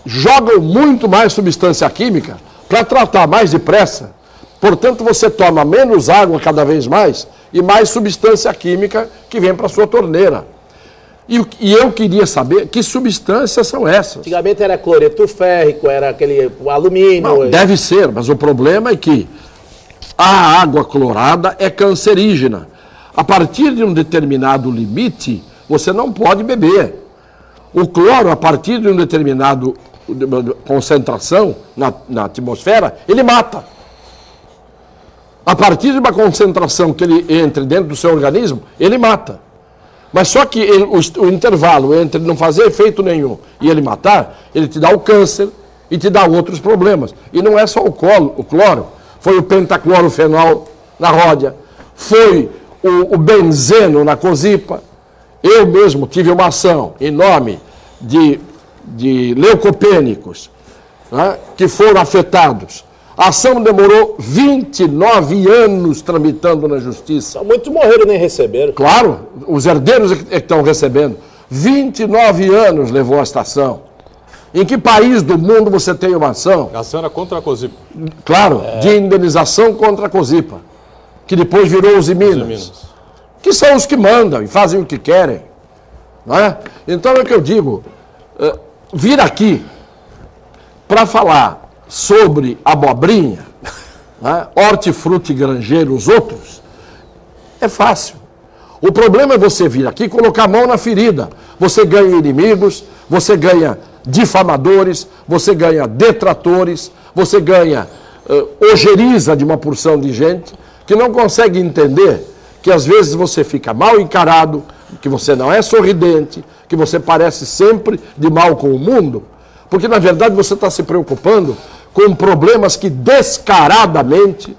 Jogam muito mais substância química para tratar mais depressa. Portanto, você toma menos água cada vez mais e mais substância química que vem para a sua torneira. E eu queria saber que substâncias são essas. Antigamente era cloreto férrico, era aquele alumínio. Não, deve ser, mas o problema é que a água clorada é cancerígena. A partir de um determinado limite, você não pode beber. O cloro, a partir de um determinado concentração na atmosfera, ele mata. A partir de uma concentração que ele entre dentro do seu organismo, ele mata. Mas só que o intervalo entre não fazer efeito nenhum e ele matar, ele te dá o câncer e te dá outros problemas. E não é só o cloro, foi o pentaclorofenol na ródia, foi o benzeno na cozipa. Eu mesmo tive uma ação em nome de leucopênicos, né, que foram afetados. A ação demorou 29 anos tramitando na justiça. Muitos morreram e nem receberam. Claro, os herdeiros é que estão recebendo. 29 anos levou a estação. Em que país do mundo você tem uma ação? A ação era contra a COSIPA. Claro, de indenização contra a COSIPA, que depois virou os Minas, que são os que mandam e fazem o que querem. Não é? Então é o que eu digo, vir aqui para falar sobre abobrinha, né, hortifruti granjeiro, os outros, é fácil. O problema é você vir aqui e colocar a mão na ferida. Você ganha inimigos, você ganha difamadores, você ganha detratores, você ganha ojeriza de uma porção de gente que não consegue entender que às vezes você fica mal encarado, que você não é sorridente, que você parece sempre de mal com o mundo, porque na verdade você está se preocupando com problemas que descaradamente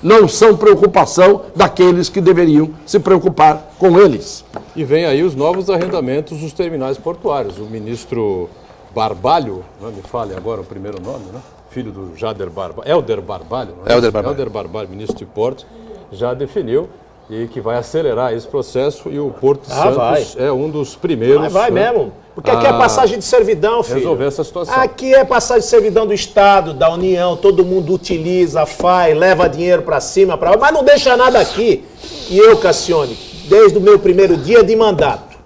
não são preocupação daqueles que deveriam se preocupar com eles. E vem aí os novos arrendamentos dos terminais portuários. O ministro Barbalho, não me fale agora o primeiro nome, né? Filho do Jader Barbalho, Helder Barbalho, não é? Helder Barbalho, ministro de Portos, já definiu e que vai acelerar esse processo e o Porto de Santos é um dos primeiros. Vai mesmo. Porque aqui é passagem de servidão, filho. Resolver essa situação. Aqui é passagem de servidão do Estado, da União, todo mundo utiliza, faz, leva dinheiro para cima, para mas não deixa nada aqui. E eu, Cassione, desde o meu primeiro dia de mandato,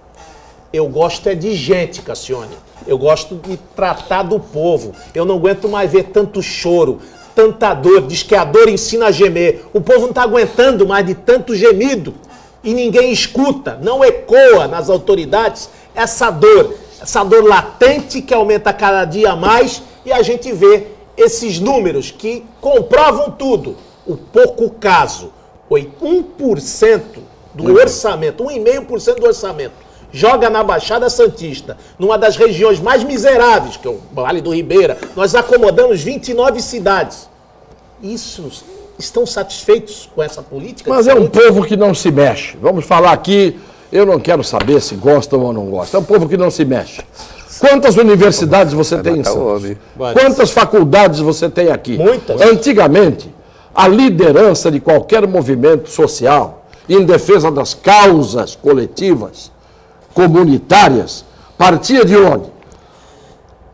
eu gosto é de gente, Cassione. Eu gosto de tratar do povo. Eu não aguento mais ver tanto choro, tanta dor. Diz que a dor ensina a gemer. O povo não está aguentando mais de tanto gemido. E ninguém escuta, não ecoa nas autoridades essa dor latente que aumenta cada dia mais, e a gente vê esses números que comprovam tudo. O pouco caso, 1% do orçamento, 1,5% do orçamento, joga na Baixada Santista, numa das regiões mais miseráveis, que é o Vale do Ribeira. Nós acomodamos 29 cidades. Estão satisfeitos com essa política? Mas é um povo que não se mexe. Vamos falar aqui, eu não quero saber se gostam ou não gostam. É um povo que não se mexe. Quantas universidades você tem em Santos? Quantas faculdades você tem aqui? Muitas. Antigamente, a liderança de qualquer movimento social em defesa das causas coletivas, comunitárias, partia de onde?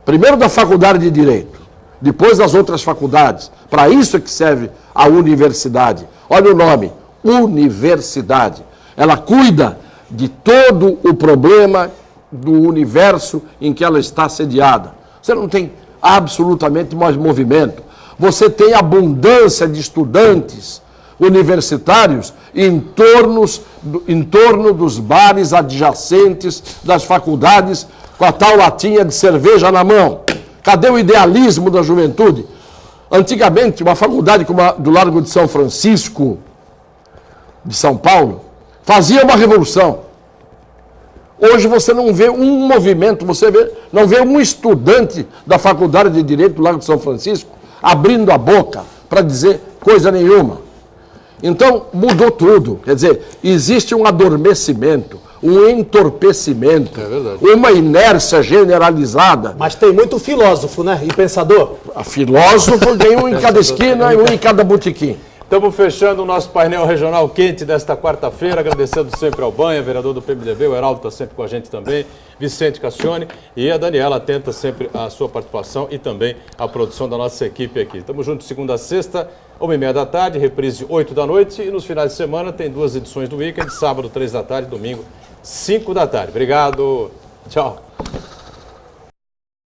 Primeiro da faculdade de Direito, depois das outras faculdades. Para isso é que serve a universidade. Olha o nome, universidade. Ela cuida de todo o problema do universo em que ela está sediada. Você não tem absolutamente mais movimento. Você tem abundância de estudantes universitários em torno dos bares adjacentes das faculdades, com a tal latinha de cerveja na mão. Cadê o idealismo da juventude? Antigamente, uma faculdade como a do Largo de São Francisco, de São Paulo, fazia uma revolução. Hoje você não vê um movimento, não vê um estudante da Faculdade de Direito do Largo de São Francisco abrindo a boca para dizer coisa nenhuma. Então, mudou tudo. Quer dizer, existe um adormecimento, um entorpecimento, uma inércia generalizada. Mas tem muito filósofo, né? E pensador. A filósofo tem um em cada esquina e um em cada botequim. Estamos fechando o nosso painel regional quente desta quarta-feira, agradecendo sempre ao Banha, vereador do PMDB, o Heraldo está sempre com a gente também, Vicente Cassione e a Daniela atenta sempre à sua participação e também à produção da nossa equipe aqui. Estamos juntos segunda a sexta, 1h30 da tarde, reprise 8 da noite e nos finais de semana tem 2 edições do Weekend, sábado 3 da tarde, domingo 5 da tarde. Obrigado, tchau.